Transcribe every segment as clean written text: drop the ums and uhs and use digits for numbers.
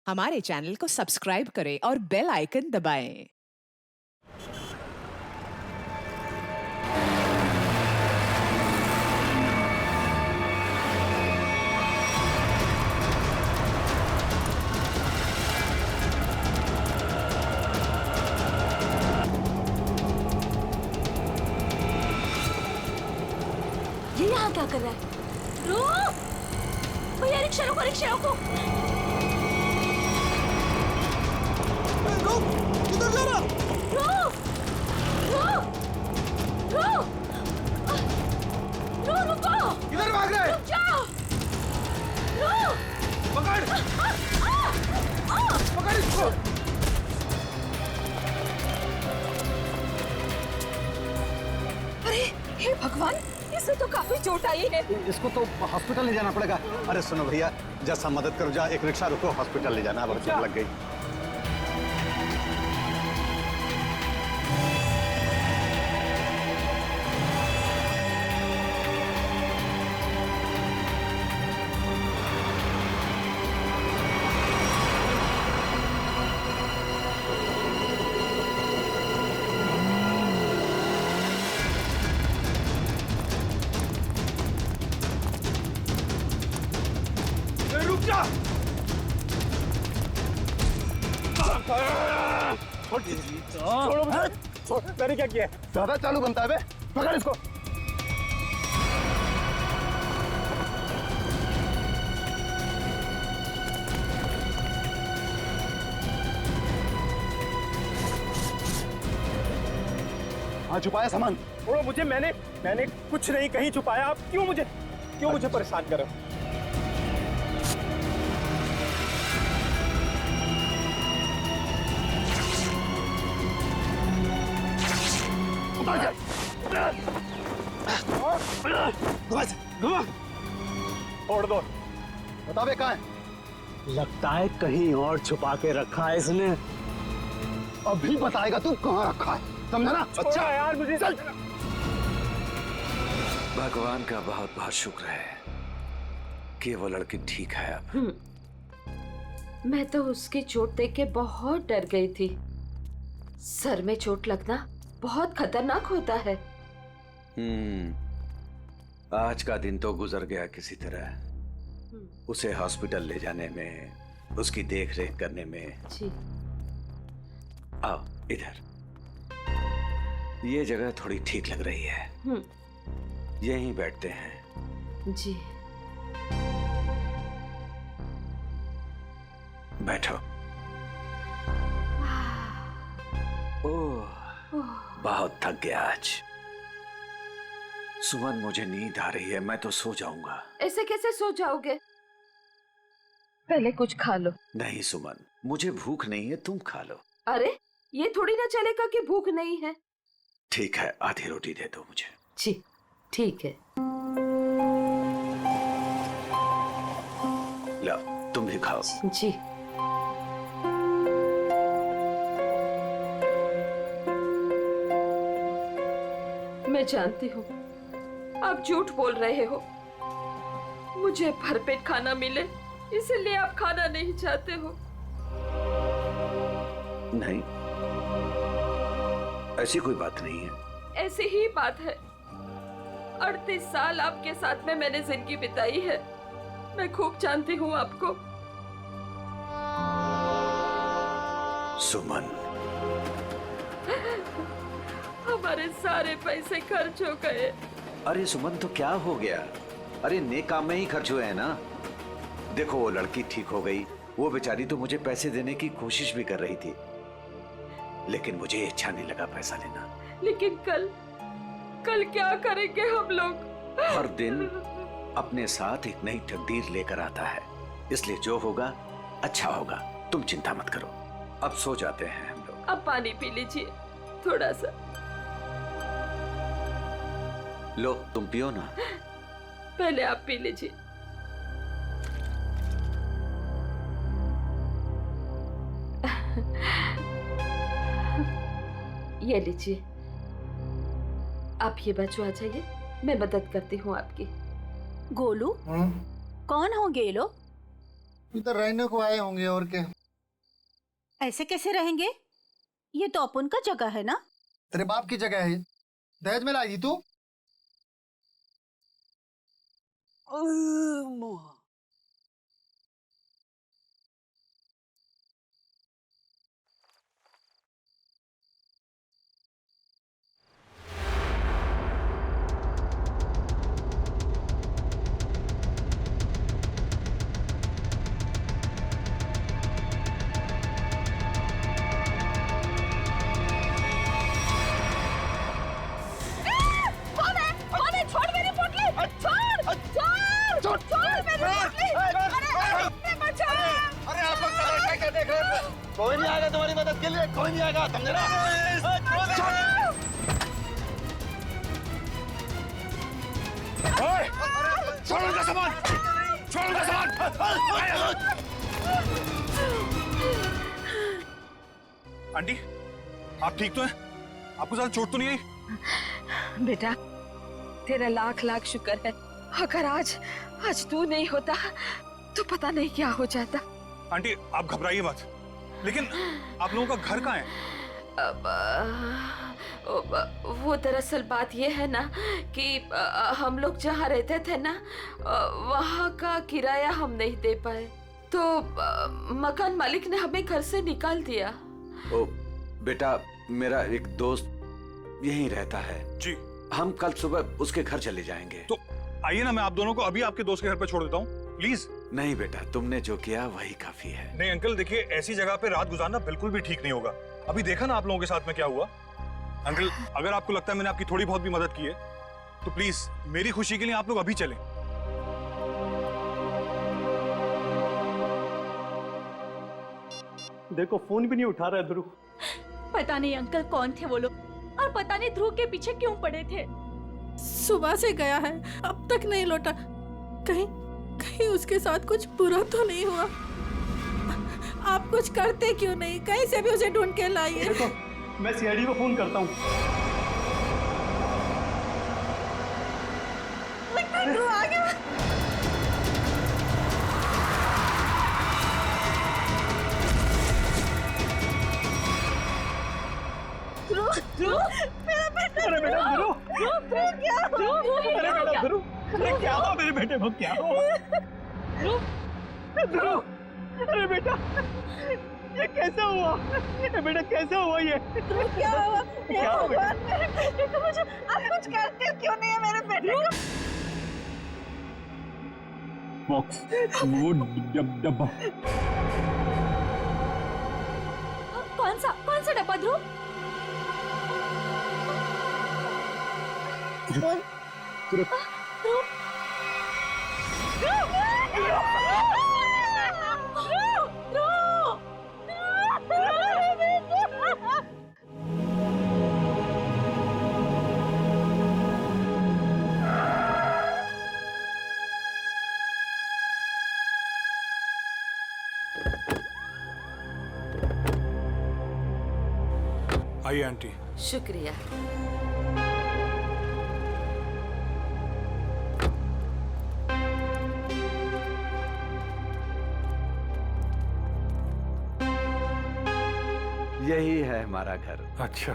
हमारे चैनल को सब्सक्राइब करें और बेल आइकन दबाएं। ये यहाँ क्या कर रहा है? रुक! भैया रिक्शा रोको, रिक्शा रोको! रुक! किधर जा रहा? रुक! रुक! रुक! रुको! किधर भाग रहा है? रुक जाओ! रुक! पकड़! पकड़ इसको! अरे हे भगवान, इसे तो काफी चोट आई है। इसको तो हॉस्पिटल ले जाना पड़ेगा। अरे सुनो भैया, जैसा मदद करो, जा एक रिक्शा रुको, हॉस्पिटल ले जाना। अब चोट लग गई। रुक जा! छोड़ो मुझे। छोड़, मैंने क्या किया? ज्यादा चालू बनता है बे। पकड़ इसको। हाँ, छुपाया सामान। छोड़ो मुझे, मैंने कुछ नहीं कहीं छुपाया। आप क्यों मुझे परेशान कर रहे हो? छोड़ दो। बता बे, कहाँ है? लगता है कहीं और छुपा के रखा है इसने। अभी बताएगा तू कहाँ रखा है, समझा ना? अच्छा यार, मुझे चल। भगवान का बहुत बहुत शुक्र है कि वो लड़की ठीक है अब। मैं तो उसकी चोट देख के बहुत डर गई थी। सर में चोट लगना बहुत खतरनाक होता है। आज का दिन तो गुजर गया किसी तरह। उसे हॉस्पिटल ले जाने में, उसकी देख रेख करने में। जी। आओ इधर, ये जगह थोड़ी ठीक लग रही है। यहीं बैठते हैं। जी। बैठो। ओह, बहुत थक गया आज। सुमन, मुझे नींद आ रही है, मैं तो सो जाऊंगा। ऐसे कैसे सो जाओगे? पहले कुछ खा लो। नहीं सुमन, मुझे भूख नहीं है, तुम खा लो। अरे ये थोड़ी ना चलेगा कि भूख नहीं है। ठीक है, आधी रोटी दे दो मुझे। जी ठीक है। लो, तुम भी खाओ। जी। मैं जानती हूँ आप झूठ बोल रहे हो। मुझे भरपेट खाना मिले इसलिए आप खाना नहीं चाहते हो। नहीं, ऐसी कोई बात नहीं है। ऐसी ही बात है। 38 साल आपके साथ में मैंने जिंदगी बिताई है। मैं खूब जानती हूँ आपको। सुमन, हमारे सारे पैसे खर्च हो गए। अरे सुमन, तो क्या हो गया? अरे नेक काम में ही खर्च हुए हैं ना। देखो, वो लड़की ठीक हो गई। वो बेचारी तो मुझे पैसे देने की कोशिश भी कर रही थी, लेकिन मुझे अच्छा नहीं लगा पैसा लेना। लेकिन कल क्या करेंगे हम लोग? हर दिन अपने साथ एक नई तकदीर लेकर आता है, इसलिए जो होगा अच्छा होगा। तुम चिंता मत करो। अब सो जाते हैं हम लोग। अब पानी पी लीजिए थोड़ा सा। लो, तुम पियो ना। पहले आप पी लीजिए। ये लीजिए। आप ये बाजू आ जाइए, मैं मदद करती हूँ आपकी। गोलू, कौन होंगे ये लोग? इधर रहने को आए होंगे और क्या। ऐसे कैसे रहेंगे? ये तो अपन का जगह है ना। तेरे बाप की जगह है, दहेज में लाई थी तू। कोई नहीं आएगा तुम्हारी मदद के लिए, कोई नहीं आएगा, समझे ना? छोड़ उनका सामान, छोड़ उनका सामान। आंटी, आप ठीक तो हैं? आपको ज्यादा चोट तो नहीं आई? बेटा, तेरा लाख लाख शुक्र है। अगर आज तू नहीं होता तो पता नहीं क्या हो जाता। आंटी, आप घबराइए मत। लेकिन आप लोगों का घर कहाँ है? वो दरअसल बात ये है ना कि हम लोग जहाँ रहते थे ना, वहाँ का किराया हम नहीं दे पाए, तो मकान मालिक ने हमें घर से निकाल दिया। ओ बेटा, मेरा एक दोस्त यहीं रहता है जी। हम कल सुबह उसके घर चले जाएंगे। तो आइए ना, मैं आप दोनों को अभी आपके दोस्त के घर पर छोड़ देता हूँ, प्लीज। नहीं बेटा, तुमने जो किया वही काफी है। नहीं अंकल, देखिए ऐसी जगह पे रात गुजारना बिल्कुल भी ठीक नहीं होगा। अभी देखा ना आप लोगों के साथ में क्या हुआ। अंकल, अगर आपको लगता है मैंने आपकी थोड़ी बहुत भी मदद की है तो प्लीज मेरी खुशी के लिए आप लोग अभी चलें। देखो फोन भी नहीं उठा रहा है ध्रुव। पता नहीं अंकल कौन थे वो लोग, और पता नहीं ध्रुव के पीछे क्यों पड़े थे। सुबह से गया है, अब तक नहीं लौटा। कहीं कहीं उसके साथ कुछ बुरा तो नहीं हुआ? आप कुछ करते क्यों नहीं? कहीं से भी उसे ढूंढ के लाइए। देखो, मैं सीआईडी को फोन करता हूँ। ध्रुव आ गया। अरे बेटा ध्रुव, अरे क्या हुआ मेरे बेटे को? क्या हुआ ध्रुव? अरे बेटा, ये कैसे हुआ? ये बेटा कैसे हुआ? ये क्या हुआ? क्या हुआ? मेरे बेटे को मुझे आप कुछ करते क्यों नहीं है मेरे बेटे को? बॉक्स, वो डब्बा। कौन सा डब्बा ध्रुव? आइए आंटी। शुक्रिया। यही है हमारा घर। अच्छा,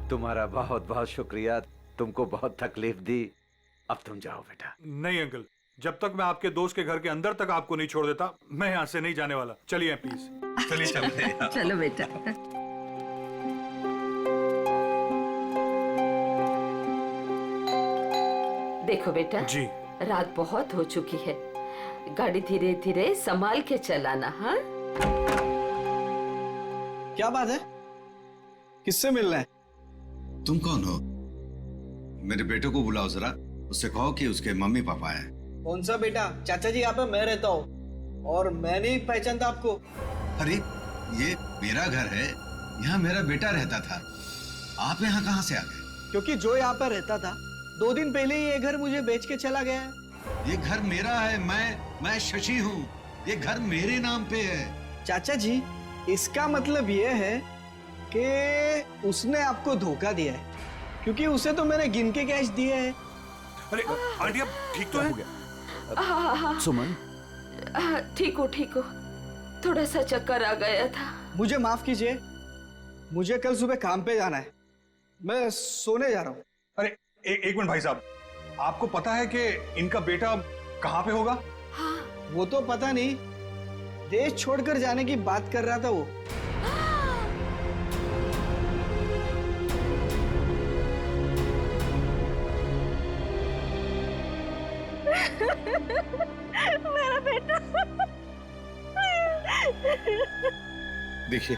तुम्हारा बहुत बहुत शुक्रिया, तुमको बहुत तकलीफ दी। अब तुम जाओ बेटा। नहीं अंकल, जब तक मैं आपके दोस्त के घर के अंदर तक आपको नहीं छोड़ देता, मैं यहाँ से नहीं जाने वाला। चलिए प्लीज, चलिए चलते हैं। चलो बेटा। देखो बेटा जी। रात बहुत हो चुकी है, गाड़ी धीरे धीरे संभाल के चलाना। हाँ, क्या बात है? किससे मिलना है? तुम कौन हो? मेरे बेटे को बुलाओ जरा, उससे कहो कि उसके मम्मी पापा हैं। कौन सा बेटा? चाचा जी यहाँ पे मैं रहता हूँ और मैं नहीं पहचानता आपको। अरे ये मेरा घर है, यहाँ मेरा बेटा रहता था। आप यहाँ कहाँ से आ गए? क्योंकि जो यहाँ पर रहता था 2 दिन पहले ही ये घर मुझे बेच के चला गया है। ये घर मेरा है, मैं शशि हूँ। ये घर मेरे नाम पे है। चाचा जी, इसका मतलब ये है कि उसने आपको धोखा दिया है, क्योंकि उसे तो मैंने गिन के कैश दिए हैं। अरे आंटी, आप ठीक तो हैं? हाँ, सुमन, ठीक हो, ठीक हो। थोड़ा सा चक्कर आ गया था। मुझे माफ कीजिए, मुझे कल सुबह काम पे जाना है, मैं सोने जा रहा हूँ। अरे एक मिनट भाई साहब, आपको पता है कि इनका बेटा कहाँ पे होगा? हाँ। वो तो पता नहीं, देश छोड़कर जाने की बात कर रहा था वो। मेरा बेटा। देखिए,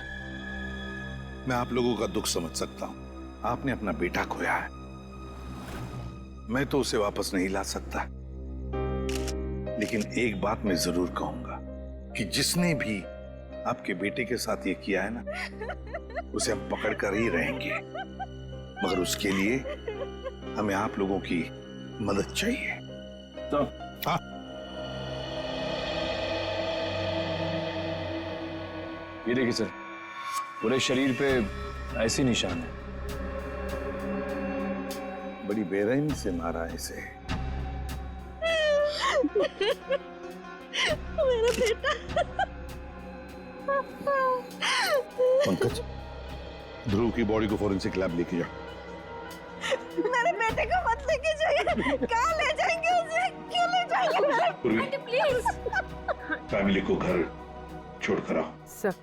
मैं आप लोगों का दुख समझ सकता हूं। आपने अपना बेटा खोया है, मैं तो उसे वापस नहीं ला सकता, लेकिन एक बात मैं जरूर कहूंगा कि जिसने भी आपके बेटे के साथ ये किया है ना, उसे हम पकड़ कर ही रहेंगे, मगर उसके लिए हमें आप लोगों की मदद चाहिए। तो हाँ, ये देखिए सर, पूरे शरीर पे ऐसी निशान है। बड़ी बेरहमी से मारा है इसे। मेरा बेटा। पंकज, ध्रुव की बॉडी को फॉरेंसिक लैब लेके जाओ। मेरे बेटे को मत लेके जाइए। कहाँ ले जाएंगे उसे? क्यों ले जाएंगे? प्लीज। फैमिली को घर छोड़कर आओ। सर।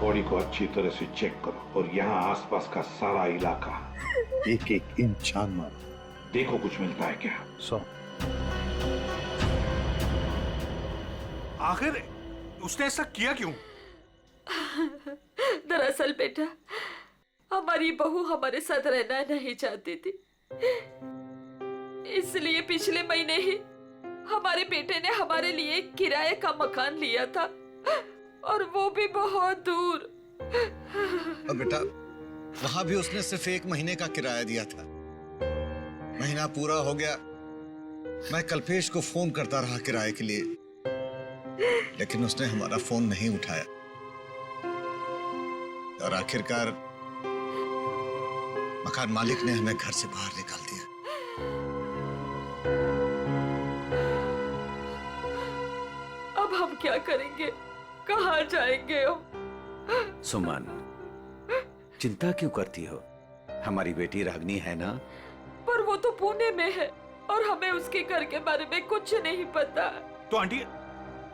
बॉडी को अच्छी तरह से चेक करो और यहाँ आसपास का सारा इलाका एक एक इंच छान मारो, देखो कुछ मिलता है क्या। आखिर उसने ऐसा किया क्यों? दरअसल बेटा, हमारी बहू हमारे साथ रहना नहीं चाहती थी, इसलिए पिछले महीने ही हमारे बेटे ने हमारे लिए किराए का मकान लिया था, और वो भी बहुत दूर। और बेटा, वहां भी उसने सिर्फ 1 महीने का किराया दिया था। महीना पूरा हो गया, मैं कल्पेश को फोन करता रहा किराए के लिए, लेकिन उसने हमारा फोन नहीं उठाया, और आखिरकार मकान मालिक ने हमें घर से बाहर निकाल दिया। अब हम क्या करेंगे? कहाँ जाएंगे हम? सुमन, चिंता क्यों करती हो? हमारी बेटी रागनी है ना? पर वो तो पुणे में है और हमें उसके घर के बारे में कुछ नहीं पता। तो आंटी,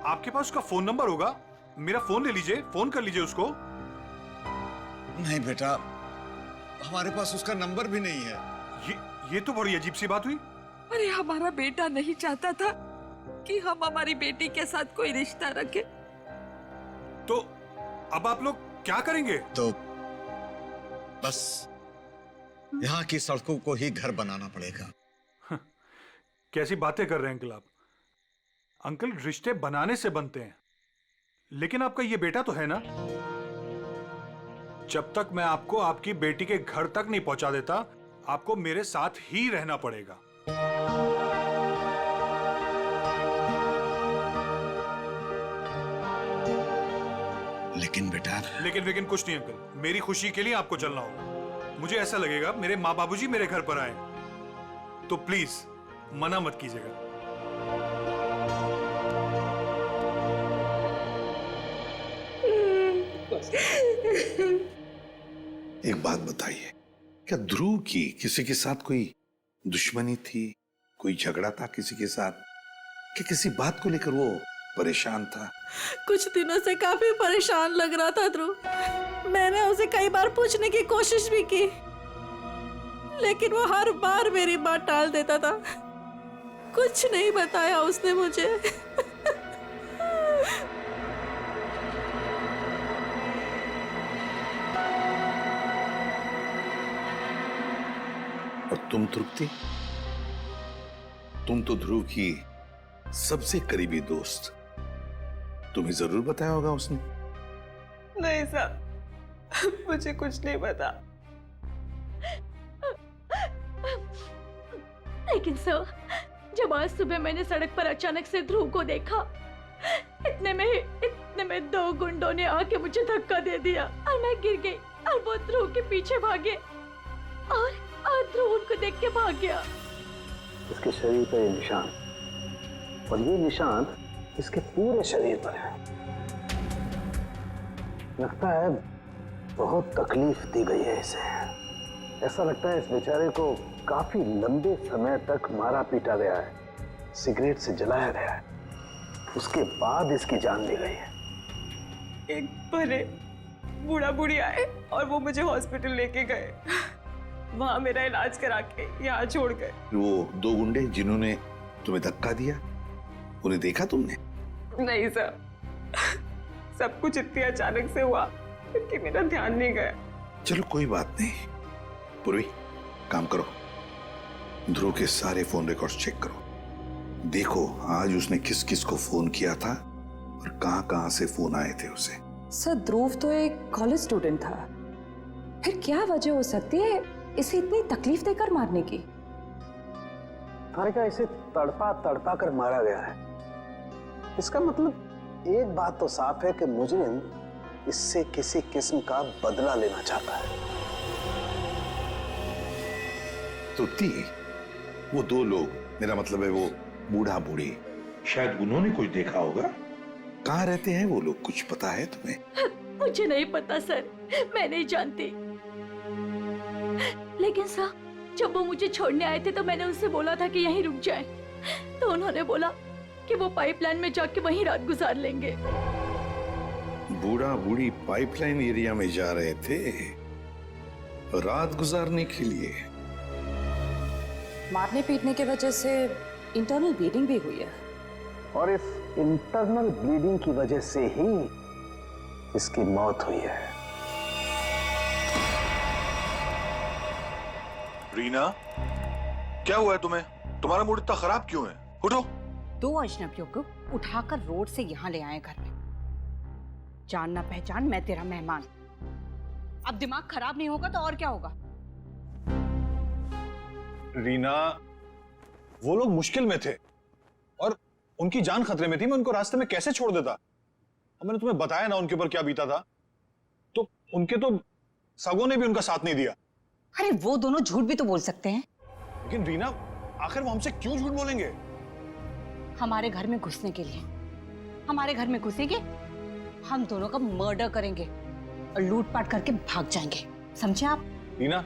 आपके पास उसका फोन नंबर होगा, मेरा फोन ले लीजिए, फोन कर लीजिए उसको। नहीं बेटा, हमारे पास उसका नंबर भी नहीं है। ये तो बड़ी अजीब सी बात हुई। अरे हमारा बेटा नहीं चाहता था कि हम हमारी बेटी के साथ कोई रिश्ता रखें। तो अब आप लोग क्या करेंगे? तो बस यहाँ की सड़कों को ही घर बनाना पड़ेगा। कैसी बातें कर रहे हैं अंकल आप? अंकल, रिश्ते बनाने से बनते हैं, लेकिन आपका ये बेटा तो है ना। जब तक मैं आपको आपकी बेटी के घर तक नहीं पहुंचा देता, आपको मेरे साथ ही रहना पड़ेगा। लेकिन बेटा, लेकिन कुछ नहीं अंकल, मेरी खुशी के लिए आपको चलना होगा। मुझे ऐसा लगेगा मेरे माँ बाबूजी मेरे घर पर आए, तो प्लीज मना मत कीजिएगा। एक बात बताइए, क्या ध्रुव की किसी के साथ कोई दुश्मनी थी, कोई झगड़ा था किसी के साथ, कि किसी बात को लेकर वो परेशान था? कुछ दिनों से काफी परेशान लग रहा था ध्रुव। मैंने उसे कई बार पूछने की कोशिश भी की, लेकिन वो हर बार मेरी बात टाल देता था। कुछ नहीं बताया उसने मुझे। और तुम तृप्ति, तुम तो ध्रुव की सबसे करीबी दोस्त, तुम्हें जरूर बताया होगा उसने। नहीं साहब, मुझे कुछ नहीं पता। लेकिन सर, जब आज सुबह मैंने सड़क पर अचानक से ध्रुव को देखा, इतने में 2 गुंडों ने आके मुझे धक्का दे दिया और मैं गिर गई, और वो ध्रुव के पीछे भागे और ध्रुव उनको देख के भाग गया। इसके शरीर पर ये निशान, और ये निशान इसके पूरे शरीर पर है। लगता है बहुत तकलीफ दी गई है इसे। ऐसा लगता है इस बेचारे को काफी लंबे समय तक मारा पीटा गया है, सिगरेट से जलाया गया है, उसके बाद इसकी जान ली गई है। एक बड़े बूढ़ा बूढ़ी आए और वो मुझे हॉस्पिटल लेके गए, वहां मेरा इलाज करा के यहाँ छोड़ गए। वो 2 गुंडे जिन्होंने तुम्हें धक्का दिया, उन्हें देखा तुमने? नहीं सर, सब कुछ इतनी अचानक से हुआ कि मेरा ध्यान नहीं गया। चलो कोई बात नहीं। पूर्वी, काम करो, ध्रुव के सारे फोन रिकॉर्ड्स चेक करो, देखो आज उसने किस किस को फोन किया था और कहां से फोन आए थे उसे। सर ध्रुव तो एक कॉलेज स्टूडेंट था, फिर क्या वजह हो सकती है इसे इतनी तकलीफ देकर मारने की? क्या इसे तड़पा तड़पा कर मारा गया है। इसका मतलब एक बात तो साफ है कि मुजरिम इससे किसी किस्म का बदला लेना चाहता है। तो वो 2 लोग, मेरा मतलब है वो बूढ़ा बूढ़ी, शायद उन्होंने कुछ देखा होगा। कहाँ रहते हैं वो लोग, कुछ पता है तुम्हें? मुझे नहीं पता सर, मैं नहीं जानती। लेकिन सर जब वो मुझे छोड़ने आए थे तो मैंने उनसे बोला था कि यहीं रुक जाएं, तो उन्होंने बोला कि वो पाइपलाइन में जाके वहीं रात गुजार लेंगे। बूढ़ा बूढ़ी पाइपलाइन एरिया में जा रहे थे रात गुजारने के लिए। मारने पीटने की वजह से इंटरनल ब्लीडिंग भी हुई है, और इस इंटरनल ब्लीडिंग की वजह से ही इसकी मौत हुई है। रीना, क्या हुआ है तुम्हें? तुम्हारा मूड इतना खराब क्यों है? उठो। 2 अजनबियों को उठाकर रोड से यहाँ ले आए घर में। जान ना पहचान, मैं तेरा मेहमान। अब दिमाग खराब नहीं होगा तो और क्या होगा? रीना, वो लोग मुश्किल में थे और उनकी जान खतरे में थी। मैं उनको रास्ते में कैसे छोड़ देता? और मैंने तुम्हें बताया ना उनके ऊपर क्या बीता था, तो उनके तो सगों ने भी उनका साथ नहीं दिया। अरे वो दोनों झूठ भी तो बोल सकते हैं। लेकिन रीना, आखिर वो हमसे क्यों झूठ बोलेंगे? हमारे घर में घुसने के लिए। हमारे घर में घुसेंगे, हम दोनों का मर्डर करेंगे और लूटपाट करके भाग जाएंगे, समझे आप? रीना,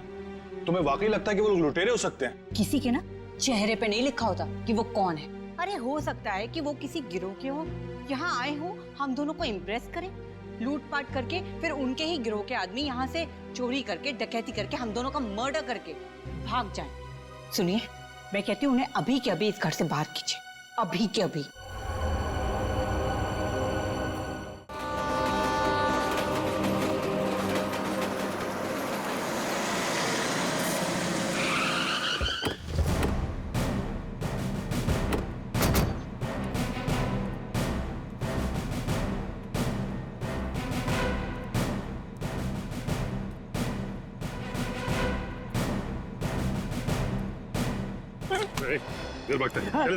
तुम्हें वाकई लगता है कि वो लोग लुटेरे हो सकते हैं? किसी के ना चेहरे पे नहीं लिखा होता कि वो कौन है। अरे हो सकता है कि वो किसी गिरोह के हो, यहाँ आए हो हम दोनों को इम्प्रेस करें, लूटपाट करके फिर उनके ही गिरोह के आदमी यहाँ से चोरी करके, डकैती करके, हम दोनों का मर्डर करके भाग जाएं। सुनिए, मैं कहती हूँ उन्हें अभी के अभी इस घर से बाहर कीजिए, अभी के अभी। चल भागते हैं, चल।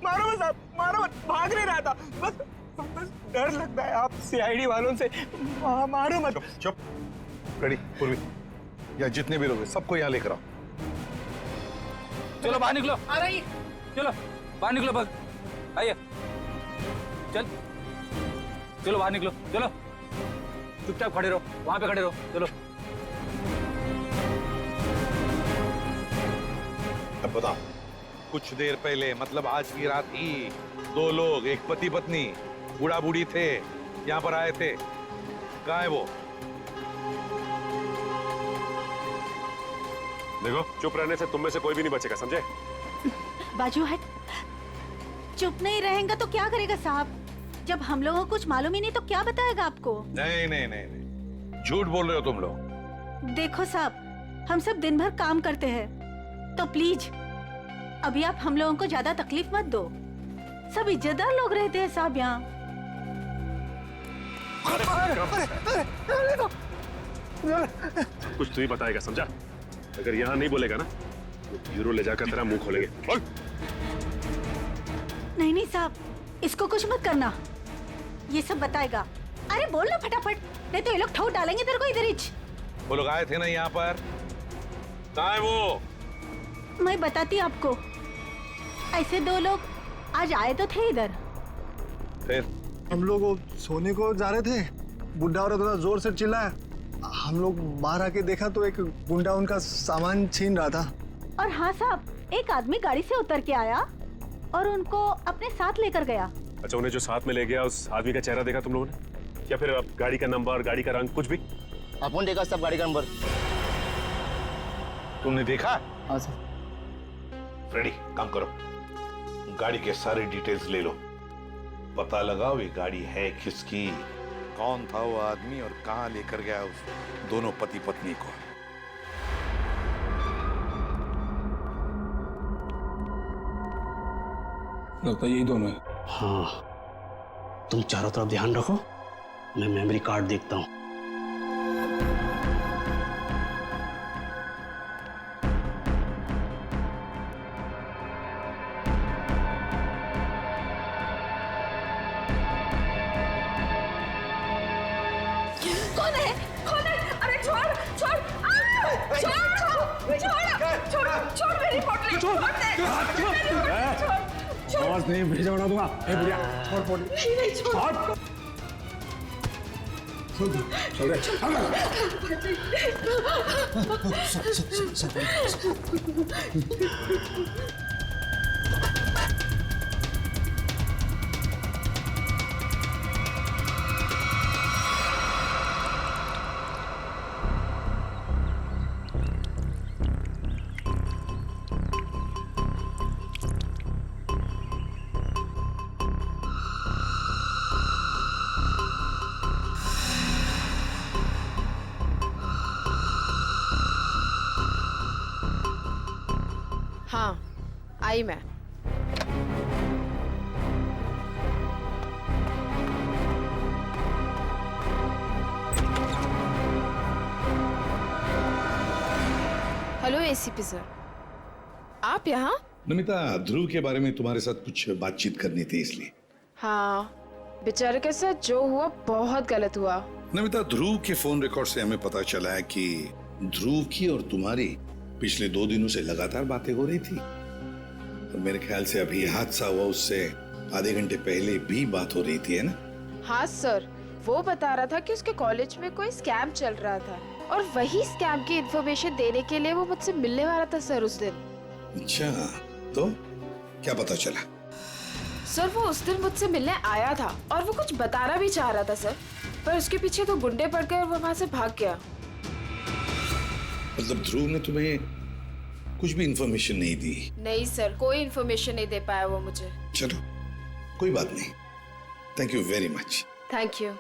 मारो मत साहब, मारो मत, भाग नहीं रहा था, बस डर लगता है आप सीआईडी वालों से। मारो मत। चुप। रेडी पूर्वी, या जितने भी लोग हैं सबको यहाँ लेकर आओ। चलो बाहर निकलो। आ रही। चलो बाहर निकलो, भाग आइए। चलो बाहर निकलो, चलो चुपचाप खड़े रहो, वहां पे खड़े रहो। चलो अब बताओ, कुछ देर पहले, मतलब आज की रात ही 2 लोग, एक पति पत्नी, बूढ़ा बूढ़ी थे, यहाँ पर आए थे। कहाँ है वो? देखो, चुप रहने से तुम में से कोई भी नहीं बचेगा, समझे? बाजू हट। चुप नहीं रहेगा तो क्या करेगा साहब? जब हम लोगों को कुछ मालूम ही नहीं तो क्या बताएगा आपको? नहीं नहीं नहीं नहीं, झूठ बोल रहे हो तुम लोग। देखो साहब, हम सब दिन भर काम करते हैं, तो प्लीज अभी आप हम लोगों को ज्यादा तकलीफ मत दो। सब इज्जतदार लोग रहते हैं साहब यहाँ। कुछ तू ही बताएगा, समझा? अगर यहाँ नहीं बोलेगा ना तो ब्यूरो ले जाकर तेरा मुंह खोलेंगे। बोल। नहीं नहीं साहब, इसको कुछ मत करना, ये सब बताएगा। अरे बोल ना फटाफट, नहीं तो ये लोग ठोक डालेंगे तेरे को इधर ही। वो लोग आए थे ना यहाँ पर, कहाँ है वो? मैं बताती आपको। ऐसे 2 लोग आज आए तो थे इधर। फिर हम लोग वो सोने को जा रहे थे, बुढ़ा और इतना जोर से चिल्लाया। हम लोग बाहर आके देखा तो एक गुंडा उनका सामान छीन रहा था। और हाँ साहब, एक आदमी गाड़ी से उतर के आया और उनको अपने साथ लेकर गया। अच्छा, उन्हें जो साथ में ले गया उस आदमी का चेहरा देखा तुम लोगों ने, या फिर अब गाड़ी का नंबर, गाड़ी का रंग, कुछ भी? अपन देखा सब गाड़ी का नंबर। तुमने देखा? हाँ सर। फ्रेडी, काम करो, गाड़ी के सारे डिटेल्स ले लो, पता लगाओ ये गाड़ी है किसकी, कौन था वो आदमी और कहां लेकर गया उस दोनों पति पत्नी को। लगता है यही दोनों है। हाँ, तुम चारों तरफ ध्यान रखो, मैं मेमोरी कार्ड देखता हूँ। कौन है? कौन है? अरे छोड़ छोड़ छोड़ छोड़ मेरी पोटली, छोड़ दे मेरी पोटली, छोड़। आवाज नहीं भेजा उड़ा दूंगा। ए बुढ़िया, छोड़ पोटली। नहीं छोड़। हाँ, आई मैं। हेलो एसीपी सर, आप यहाँ? नमिता, ध्रुव के बारे में तुम्हारे साथ कुछ बातचीत करनी थी इसलिए। हाँ, बेचारे के साथ जो हुआ बहुत गलत हुआ। नमिता, ध्रुव के फोन रिकॉर्ड से हमें पता चला है कि ध्रुव की और तुम्हारी पिछले 2 दिनों से लगातार बातें हो रही थी, और मेरे ख्याल से अभी हादसा हुआ उससे आधे घंटे पहले भी बात हो रही थी, है ना? हाँ सर, वो बता रहा था कि उसके कॉलेज में कोई स्कैम चल रहा था और वही स्कैम की इन्फॉर्मेशन देने के लिए वो मुझसे मिलने वाला था सर उस दिन। अच्छा, तो क्या पता चला? सर वो उस दिन मुझसे मिलने आया था और वो कुछ बताना भी चाह रहा था सर, पर उसके पीछे 2 गुंडे पड़ गए और वो वहाँ से भाग गया। मतलब ध्रुव ने तुम्हें कुछ भी इंफॉर्मेशन नहीं दी? नहीं सर, कोई इन्फॉर्मेशन नहीं दे पाया वो मुझे। चलो, कोई बात नहीं, thank you very much. Thank you.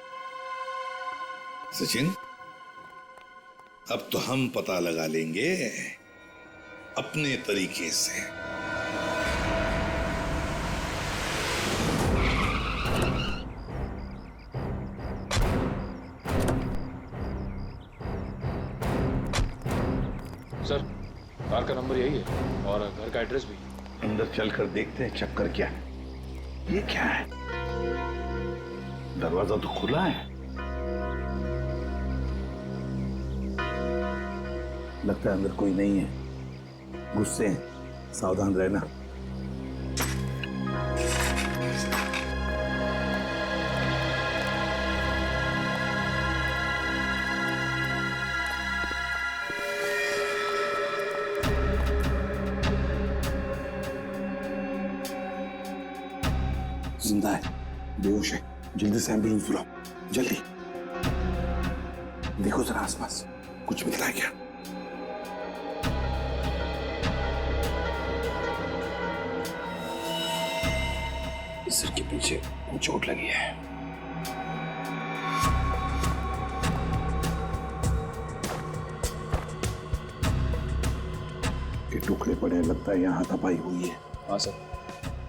Sachin, अब तो हम पता लगा लेंगे अपने तरीके से। सर, कार का नंबर यही है और घर का एड्रेस भी। अंदर चलकर देखते हैं चक्कर क्या है। ये क्या है? दरवाजा तो खुला है। लगता है अंदर कोई नहीं है। गुस्से हैं, सावधान रहना। जिंदा है, बेहोश है। जल्दी से एम्बुलेंस बुलाओ, जल्दी। देखो जरा आसपास कुछ मिलता है क्या? सिर के पीछे चोट लगी है। के टुकड़े पड़े हैं, लगता है यहाँ हाथापाई हुई है। हाँ सर,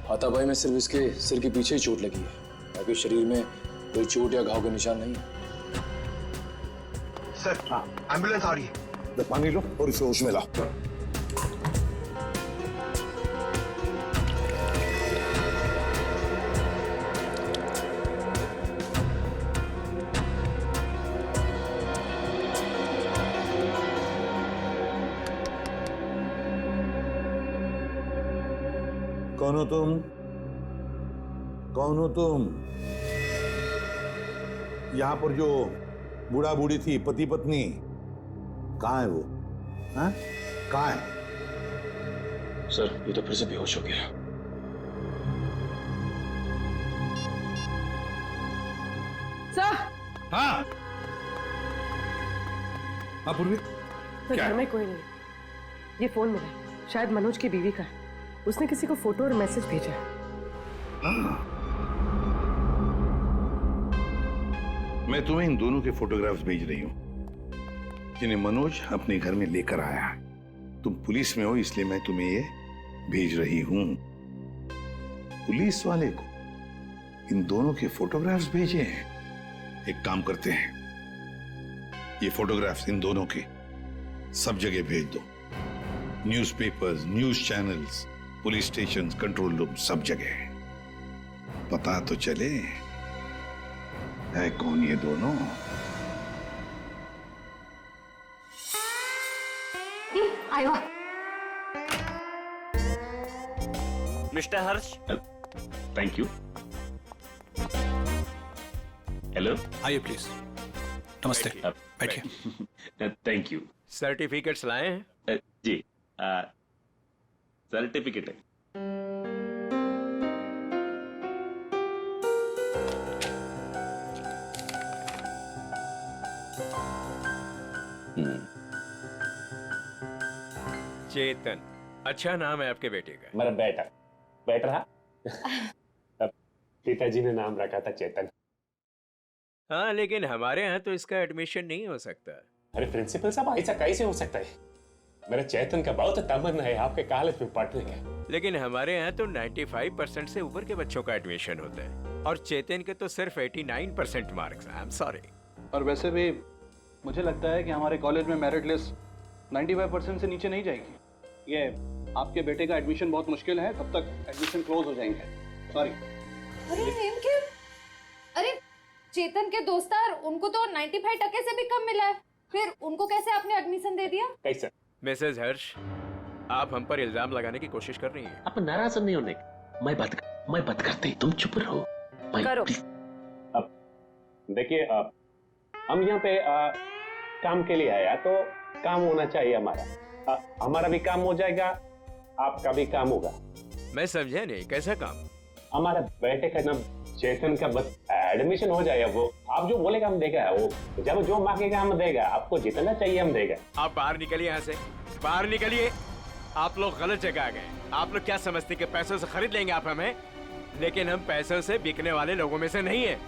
हाथापाई में सिर्फ इसके सिर के पीछे ही चोट लगी है, बाकी शरीर में कोई चोट या घाव के निशान नहीं है। सर, हाँ, एम्बुलेंस आ रही है। पानी लो और इसे होश में लाओ। कौन हो तुम? कौन हो तुम? यहाँ पर जो बूढ़ा बूढ़ी थी, पति पत्नी, कहाँ है वो? हाँ? कहाँ है? सर ये तो फिर से बेहोश हो गया। सर। हाँ हाँ पूर्वी, तो क्या घर में कोई नहीं। ये फोन मिला है, शायद मनोज की बीवी का है। उसने किसी को फोटो और मैसेज भेजा है। मैं तुम्हें इन दोनों के फोटोग्राफ्स भेज रही हूं जिन्हें मनोज अपने घर में लेकर आया है। तुम पुलिस में हो इसलिए मैं तुम्हें ये भेज रही हूं। पुलिस वाले को इन दोनों के फोटोग्राफ्स भेजे हैं। एक काम करते हैं, ये फोटोग्राफ्स इन दोनों के सब जगह भेज दो। Newspapers, news channels, police station, control room, सब जगह। पता तो चले है कौन ये दोनों। आयो। Mister Harsh. Thank you. Hello, आइए प्लीज। नमस्ते, बैठिए। Thank you. सर्टिफिकेट्स लाए हैं? जी, सर्टिफिकेट है। चेतन, अच्छा नाम है आपके बेटे का। मेरा बेटा बैठ रहा। पिताजी ने नाम रखा था चेतन। हाँ, लेकिन हमारे यहाँ तो इसका एडमिशन नहीं हो सकता। अरे प्रिंसिपल साहब, ऐसा कैसे हो सकता है? मेरा चेतन का बहुत तमन्ना है आपके कॉलेज में पढ़ने का। लेकिन हमारे यहाँ तो 95% से ऊपर के बच्चों का एडमिशन होता है और चेतन के तो सिर्फ 89% मार्क्स। I am sorry. और वैसे भी मुझे लगता है कि हमारे कॉलेज में मेरिट लिस्ट 95% से नीचे नहीं जाएगी। ये आपके बेटे का एडमिशन बहुत मुश्किल है, तब तक एडमिशन क्लोज हो जाएंगे। सॉरी। अरे चेतन के दोस्तार, उनको तो 95% से भी कम मिला है, फिर उनको कैसे आपने एडमिशन दे दिया? कैसे? मिसेज हर्ष, आप हम पर इल्जाम लगाने की कोशिश कर रही हैं। आप नाराज नहीं होने। मैं बात करते, तुम चुप रहो। करो। अब देखिए, हम यहाँ पे काम के लिए आया तो काम होना चाहिए हमारा। हमारा भी काम हो जाएगा, आपका भी काम होगा। मैं समझा नहीं, कैसा काम? हमारा बेटे का नाम चेतन का बस एडमिशन हो जाएगा। वो आप जो बोलेगा हम देगा, वो जब जो मांगेगा हम देगा। आपको जितना चाहिए हम देगा। आप बाहर निकलिए, यहाँ से बाहर निकलिए। आप लोग गलत जगह आ गए। आप लोग क्या समझते कि पैसों से खरीद लेंगे आप हमें? लेकिन हम पैसों से बिकने वाले लोगों में से नहीं है।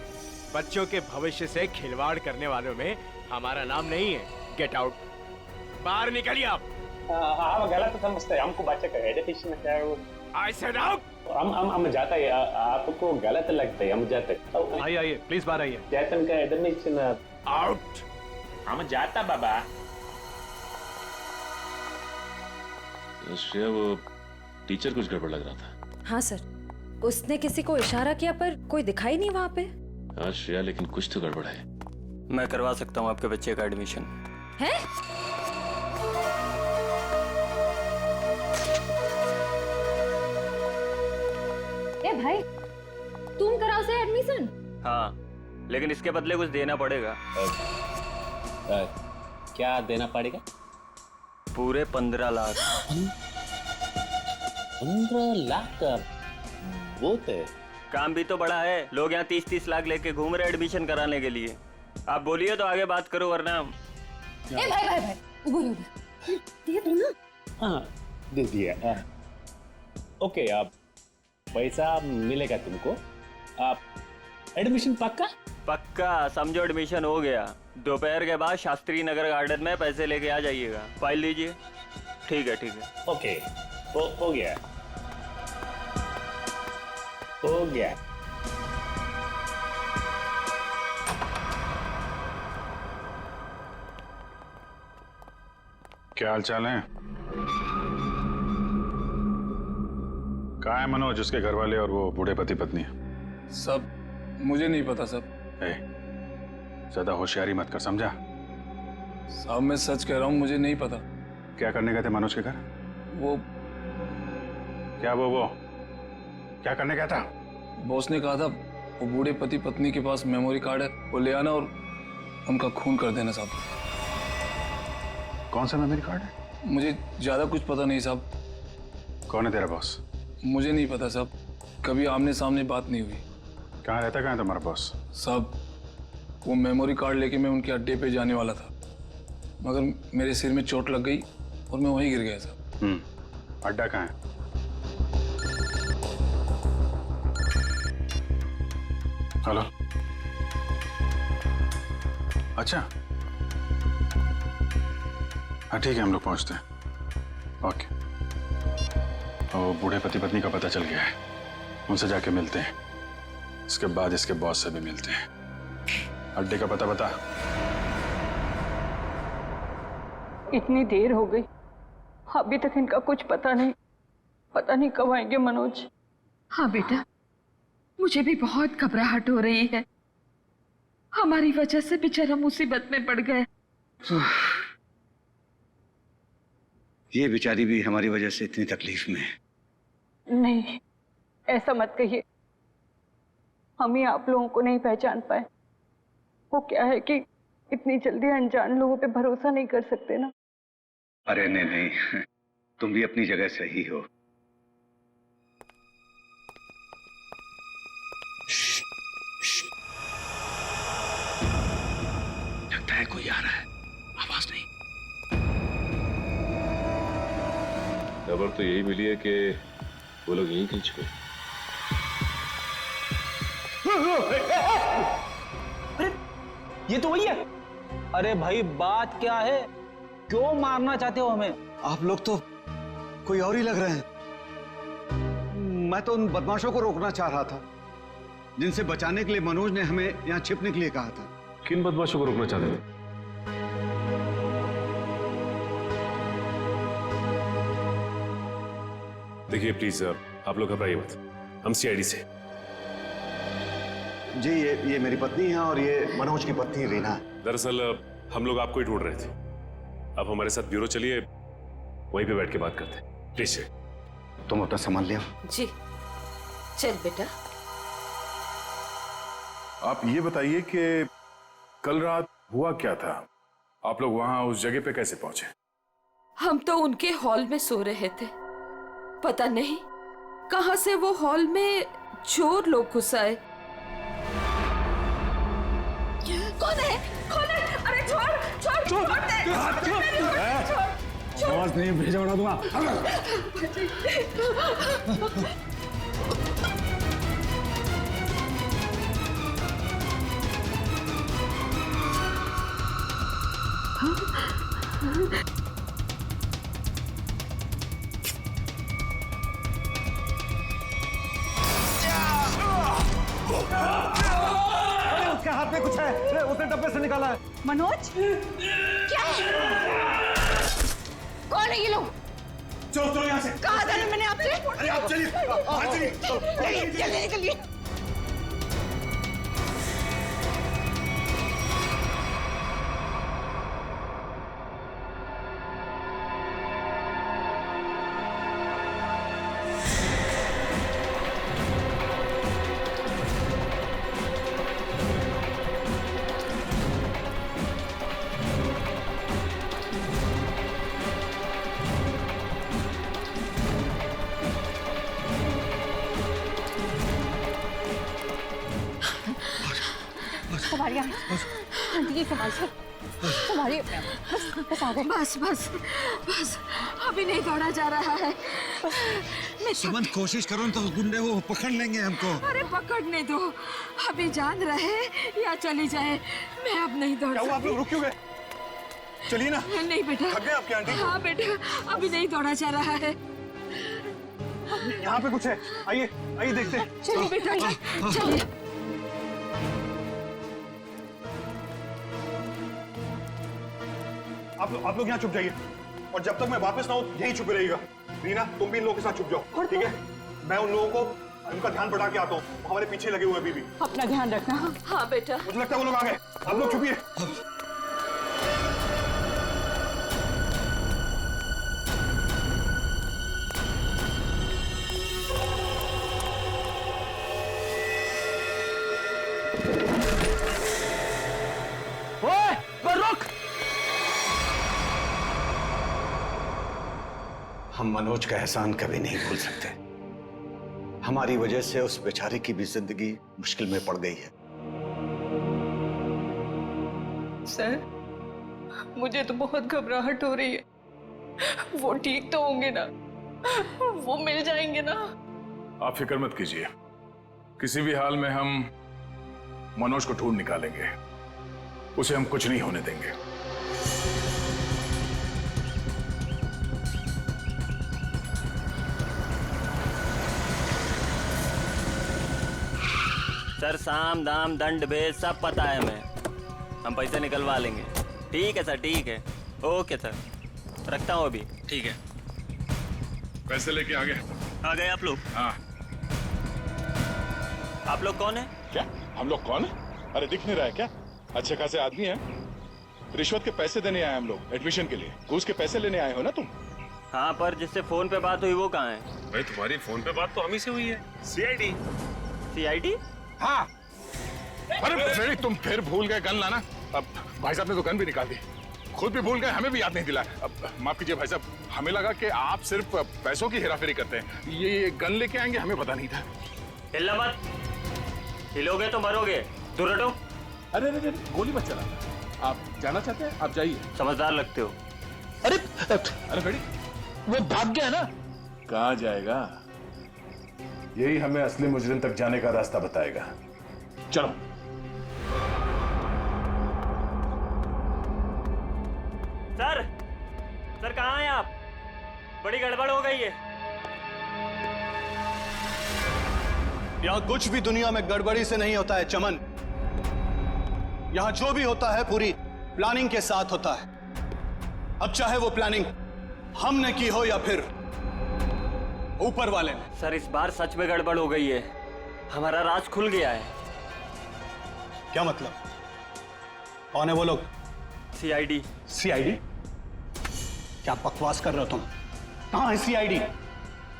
बच्चों के भविष्य से खिलवाड़ करने वालों में हमारा नाम नहीं है। गेट आउट, बाहर निकलिए आप। आप गलत समझते हैं, हमको बच्चे का एजुकेशन क्या है वो। I said out। हम जाता है, आपको गलत लगता है, हम जाते। आइए प्लीज बाहर आइए। चेतन का एडमिशन आउट। हम जाता बाबा। श्रेया, वो टीचर कुछ गड़बड़ लग रहा था। हाँ सर, उसने किसी को इशारा किया पर कोई दिखाई नहीं वहाँ पे। हाँ श्रेया, लेकिन कुछ तो गड़बड़ है। मैं करवा सकता हूँ आपके बच्चे का एडमिशन। है? ए भाई, तुम कराओ से एडमिशन? हाँ, लेकिन इसके बदले कुछ देना पड़ेगा। क्या देना पड़ेगा? पूरे 15 लाख। 15 लाख का बहुत है। काम भी तो बड़ा है। लोग यहाँ 30-30 लाख लेके घूम रहे एडमिशन कराने के लिए। आप बोलिए तो आगे बात करो, वरना। ए भाई, उबर दे दो ना। हाँ, दे दिया। ओके, आप पैसा मिलेगा तुमको। आप एडमिशन पक्का समझो, एडमिशन हो गया। दोपहर के बाद शास्त्री नगर गार्डन में पैसे लेके आ जाइएगा। फाइल लीजिए। ठीक है। ओके, हो गया। क्या हाल चाल है? कहाँ है मनोज, उसके घर वाले और वो बूढ़े पति पत्नी? सब मुझे नहीं पता सब। ज्यादा होशियारी मत कर, समझा? साहब मैं सच कह रहा हूँ, मुझे नहीं पता। क्या करने गए थे मनोज के घर? वो क्या करने गया था? बॉस ने कहा था वो बूढ़े पति पत्नी के पास मेमोरी कार्ड है, वो ले आना और उनका खून कर देना साहब। कौन सा मेमोरी कार्ड है? मुझे ज्यादा कुछ पता नहीं साहब। कौन है तेरा बॉस? मुझे नहीं पता साहब, कभी आमने सामने बात नहीं हुई। कहाँ रहता, कहाँ है तुम्हारा बॉस? साहब वो मेमोरी कार्ड लेके मैं उनके अड्डे पे जाने वाला था, मगर मेरे सिर में चोट लग गई और मैं वहीं गिर गया साहब। अड्डा कहाँ है? हेलो, अच्छा हाँ ठीक है, हम लोग पहुंचते हैं। ओके। और बूढ़े पति पत्नी का पता चल गया है, उनसे जाके मिलते हैं, इसके बाद इसके बॉस से भी मिलते हैं। अड्डे का पता बता। इतनी देर हो गई, अभी तक इनका कुछ पता नहीं कब आएंगे मनोज। हाँ बेटा, मुझे भी बहुत घबराहट हो रही है। हमारी वजह से बेचारा मुसीबत में पड़ गए। ये बेचारी भी हमारी वजह से इतनी तकलीफ में है। नहीं, ऐसा मत कहिए, हम ही आप लोगों को नहीं पहचान पाए। वो क्या है कि इतनी जल्दी अनजान लोगों पे भरोसा नहीं कर सकते ना। अरे नहीं नहीं, तुम भी अपनी जगह सही हो। लगता है कोई आ रहा है, आवाज नहीं। खबर तो यही मिली है कि वो लोग यहीं कहीं छुपे। अरे ये तो वही है। अरे भाई बात क्या है, क्यों मारना चाहते हो हमें? आप लोग तो कोई और ही लग रहे हैं। मैं तो उन बदमाशों को रोकना चाह रहा था जिनसे बचाने के लिए मनोज ने हमें यहाँ छिपने के लिए कहा था। किन बदमाशों को रोकना चाहते थे? देखिए प्लीज आप लोग घबराइए मत, हम सीआईडी से। जी ये मेरी पत्नी है और ये मनोज की पत्नी रीना है। दरअसल हम लोग आपको ही ढूंढ रहे थे। अब हमारे साथ ब्यूरो चलिए, वहीं पे बैठ के बात करते हैं। प्लीज तुम अपना सामान ले आओ। जी चल बेटा। आप ये बताइए कि कल रात हुआ क्या था? आप लोग वहां उस जगह पे कैसे पहुंचे? हम तो उनके हॉल में सो रहे थे, पता नहीं कहां से वो हॉल में चोर लोग घुस आए। कौन है? कौन है? अरे छोड़ छोड़ छोड़ दे। आवाज नहीं भेजा उड़ा दूंगा। उसके हाथ में कुछ है, उसने डब्बे से निकाला है। मनोज क्या? कौन है ये लोग? चलो चलो यहाँ से। कहा था ना मैंने आपसे? अरे आप चलिए, चलिए निकलिए। संभालिए आंटी जी, संभालिए। बस आ गए। बस बस बस, अभी नहीं दौड़ा जा रहा है। सुमन कोशिश करो तो गुंडे वो पकड़ लेंगे हमको। अरे पकड़ने दो, अभी जान रहे या चली जाए, मैं अब नहीं दौड़ सकती। आप लोग रुक क्यों गए? चलिए ना। नहीं बेटा। थक गए आपकी आंटी? हाँ बेटा, अभी नहीं दौड़ा जा रहा है। यहाँ पे कुछ है, आइए आइए देखते हैं। चलिए बेटा, चलिए। आप लोग यहाँ छुप जाइए और जब तक मैं वापस ना आऊं यहीं छुपे रहिएगा। रीना तुम भी इन लोगों के साथ छुप जाओ, ठीक है? मैं उन लोगों को उनका ध्यान बढ़ा के आता हूँ, हमारे पीछे लगे हुए अभी भी। अपना ध्यान रखना। हाँ बेटा। मुझे लगता है वो लोग आ गए, आप लोग छुपिए। ओए, रुक! हम मनोज का एहसान कभी नहीं भूल सकते। हमारी वजह से उस बेचारे की भी जिंदगी मुश्किल में पड़ गई है। सर, मुझे तो बहुत घबराहट हो रही है। वो ठीक तो होंगे ना? वो मिल जाएंगे ना? आप फिक्र मत कीजिए, किसी भी हाल में हम मनोज को ढूंढ निकालेंगे। उसे हम कुछ नहीं होने देंगे। सर, साम दाम दंड भेद सब पता है हमें। हम पैसे निकलवा लेंगे। ठीक है सर, ठीक है। ओके सर, रखता हूँ अभी। ठीक है। पैसे लेके आ गए आप लोग? हाँ। आप लोग कौन है? क्या हम लोग कौन है? अरे दिख नहीं रहा है क्या? अच्छे खासे आदमी हैं। रिश्वत के पैसे देने आए हम लोग, एडमिशन के लिए। घूस के पैसे लेने आए हो ना तुम? हाँ, पर जिससे फोन पे बात हुई वो कहाँ है? भाई तुम्हारी फोन पे बात तो हम ही से हुई है। सीआईडी। सीआईडी? हाँ। अरे फिर तुम फिर भूल गए गन लाना। अब भाई साहब ने तो गन भी निकाल दी, खुद भी भूल गए, हमें भी याद नहीं दिलाया। अब माफ कीजिए भाई साहब, हमें लगा कि आप सिर्फ पैसों की हेराफेरी करते हैं। ये गन लेके आएंगे हमें पता नहीं था। हिलना मत, हिलोगे तो मरोगे। दूर हटो। अरे अरे गोली मत चला। आप जाना चाहते हैं? आप जाइए। समझदार लगते हो। अरे अरे बेटी, वो भाग गया ना। कहाँ जाएगा? यही हमें असली मुजरिम तक जाने का रास्ता बताएगा। चलो। सर कहाँ हैं आप? बड़ी गड़बड़ हो गई है। यहाँ कुछ भी दुनिया में गड़बड़ी से नहीं होता है चमन। यहाँ जो भी होता है पूरी प्लानिंग के साथ होता है। अब चाहे वो प्लानिंग हमने की हो या फिर ऊपर वाले ने। सर, इस बार सच में गड़बड़ हो गई है। हमारा राज खुल गया है। क्या मतलब? कौन है वो लोग? सीआईडी। सीआईडी? क्या बकवास कर रहे हो तुम? कहां है सीआईडी?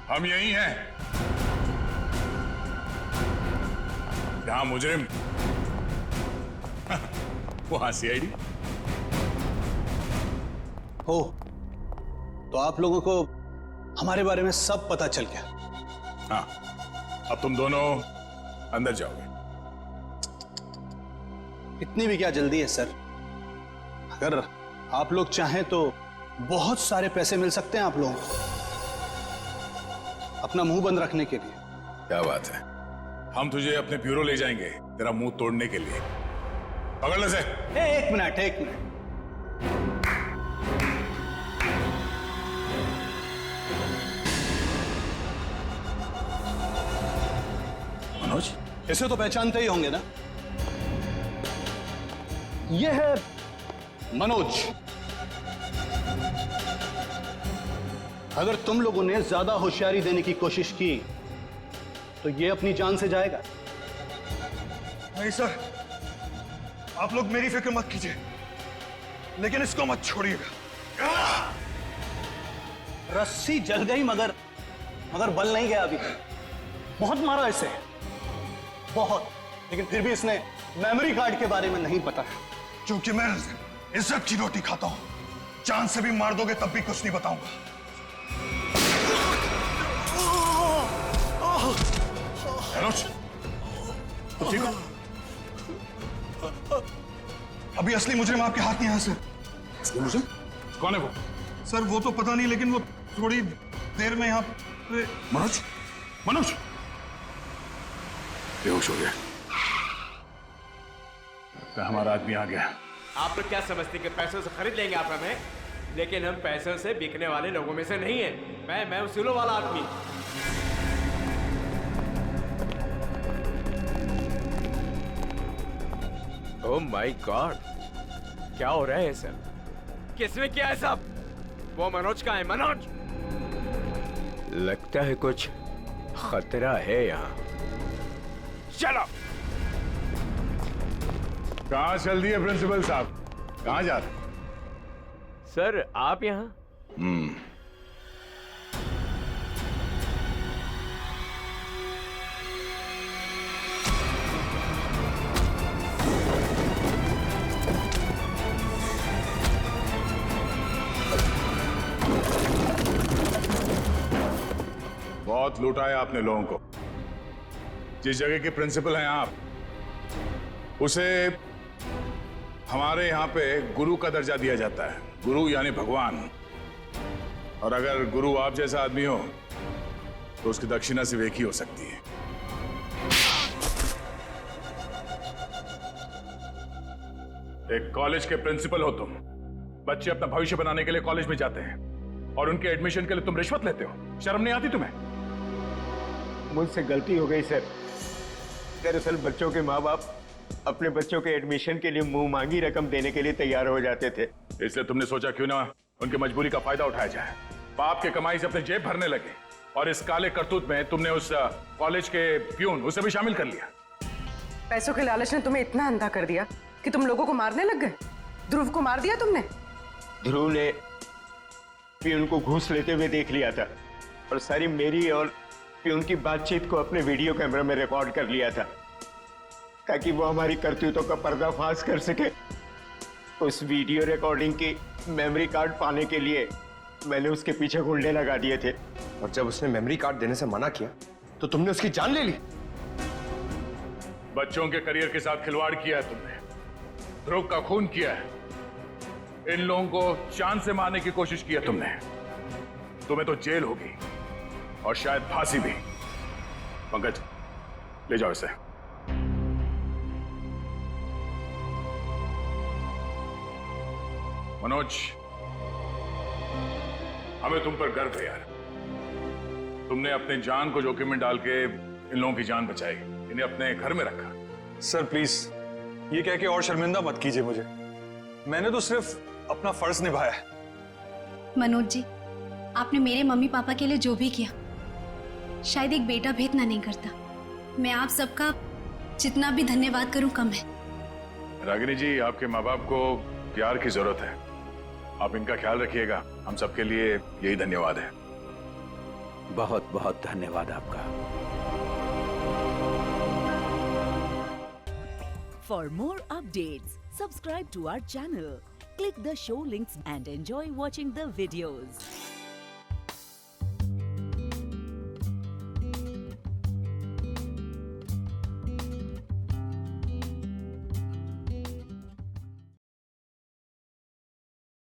हम यही हैं। जहां मुजरिम वहां सीआईडी। हो तो आप लोगों को हमारे बारे में सब पता चल गया। हाँ, अब तुम दोनों अंदर जाओगे। इतनी भी क्या जल्दी है सर? अगर आप लोग चाहें तो बहुत सारे पैसे मिल सकते हैं आप लोगों को, अपना मुंह बंद रखने के लिए। क्या बात है, हम तुझे अपने ब्यूरो ले जाएंगे तेरा मुंह तोड़ने के लिए। पकड़ ले से। एक मिनट। मनोज, इसे तो पहचानते ही होंगे ना? ये है मनोज। अगर तुम लोगों ने ज्यादा होशियारी देने की कोशिश की तो ये अपनी जान से जाएगा। नहीं सर, आप लोग मेरी फिक्र मत कीजिए, लेकिन इसको मत छोड़िएगा। रस्सी जल गई मगर बल नहीं गया अभी। बहुत मारा इसे, बहुत, लेकिन फिर भी इसने मेमोरी कार्ड के बारे में नहीं पता। क्योंकि मैं इज्जत की रोटी खाता हूं, जान से भी मार दोगे तब भी कुछ नहीं बताऊंगा। मनोज, तो ठीक हो? अभी असली मुजरिम आपके हाथ में है सर। असली मुजरिम? कौन है वो? सर वो तो पता नहीं, लेकिन वो थोड़ी देर में यहाँ पे। मनोज बेहोश हो गया। हमारा आदमी आ गया। आप लोग क्या समझते कि पैसों से खरीद लेंगे आप हमें? लेकिन हम पैसों से बिकने वाले लोगों में से नहीं है। मैं उसूलों वाला आदमी। ओह माय गॉड, क्या हो रहा है सर? किसने किया है सब? वो मनोज का है। मनोज, लगता है कुछ खतरा है यहाँ। चलो। कहाँ चल दिए प्रिंसिपल साहब? कहाँ जा रहे? सर आप यहाँ? लुटाया आपने लोगों को। जिस जगह के प्रिंसिपल हैं आप, उसे हमारे यहाँ पे गुरु का दर्जा दिया जाता है। गुरु यानी भगवान। और अगर गुरु आप जैसा आदमी हो तो उसकी दक्षिणा सिर्फ एक ही हो सकती है। एक कॉलेज के प्रिंसिपल हो तुम। बच्चे अपना भविष्य बनाने के लिए कॉलेज में जाते हैं और उनके एडमिशन के लिए तुम रिश्वत लेते हो। शर्म नहीं आती तुम्हें? मुझसे गलती हो गई सर। दरअसल बच्चों के माँ बाप अपने बच्चों के एडमिशन के लिए मुंह मांगी रकम देने के लिए तैयार हो जाते थे। इसलिए तुमने सोचा क्यों ना उनकी मजबूरी का फायदा उठाया जाए। बाप के कमाई से अपने जेब भरने लगे और इस काले करतूत में तुमने उस कॉलेज के प्यून उसे भी शामिल कर लिया। पैसों के लालच ने तुम्हें इतना अंधा कर दिया कि तुम लोगों को मारने लग गए। ध्रुव को मार दिया तुमने। ध्रुव ने प्यून को घूस लेते हुए देख लिया था और सारी मेरी और प्यून की बातचीत को अपने वीडियो कैमरा में रिकॉर्ड कर लिया था ताकि वो हमारी करतूतों का पर्दाफाश कर सके। उस वीडियो रिकॉर्डिंग की मेमोरी कार्ड पाने के लिए मैंने उसके पीछे गुंडे लगा दिए थे। और जब उसने मेमोरी कार्ड देने से मना किया तो तुमने उसकी जान ले ली। बच्चों के करियर के साथ खिलवाड़ किया है तुमने। ध्रुव का खून किया है। इन लोगों को चांद से मारने की कोशिश की है तुमने। तुम्हें तो जेल होगी और शायद फांसी भी। पंकज, ले जाओ इसे। मनोज, हमें तुम पर गर्व है यार। तुमने अपने जान को जोखिम में डाल के इन लोगों की जान बचाई, इन्हें अपने घर में रखा। सर प्लीज ये कह के और शर्मिंदा मत कीजिए मुझे। मैंने तो सिर्फ अपना फर्ज निभाया है। मनोज जी, आपने मेरे मम्मी पापा के लिए जो भी किया, शायद एक बेटा भी इतना नहीं करता। मैं आप सबका जितना भी धन्यवाद करूं कम है। रागिनी जी, आपके माँ बाप को प्यार की जरूरत है। आप इनका ख्याल रखिएगा। हम सबके लिए यही धन्यवाद है। बहुत बहुत धन्यवाद आपका। For more updates, subscribe to our channel, click the show links and enjoy watching the videos.